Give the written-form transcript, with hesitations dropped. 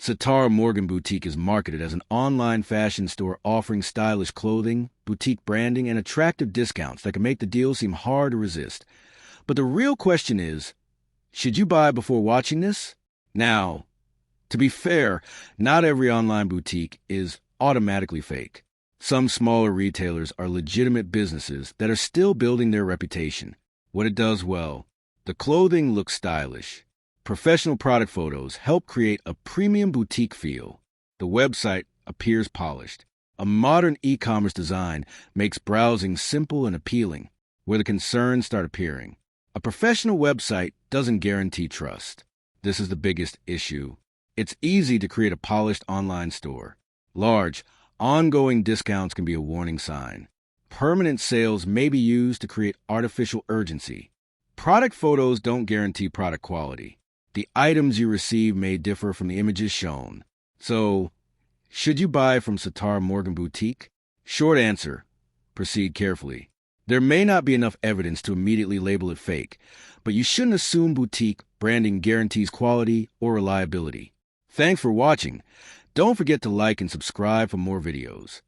Sitara Morgan Boutique is marketed as an online fashion store offering stylish clothing, boutique branding, and attractive discounts that can make the deal seem hard to resist. But the real question is, should you buy before watching this? Now, to be fair, not every online boutique is automatically fake. Some smaller retailers are legitimate businesses that are still building their reputation. What it does well: the clothing looks stylish. Professional product photos help create a premium boutique feel. The website appears polished. A modern e-commerce design makes browsing simple and appealing, where the concerns start appearing. A professional website doesn't guarantee trust. This is the biggest issue. It's easy to create a polished online store. Large, ongoing discounts can be a warning sign. Permanent sales may be used to create artificial urgency. Product photos don't guarantee product quality. The items you receive may differ from the images shown. So, should you buy from Sitara Morgan Boutique? Short answer: proceed carefully. There may not be enough evidence to immediately label it fake, but you shouldn't assume boutique branding guarantees quality or reliability. Thanks for watching. Don't forget to like and subscribe for more videos.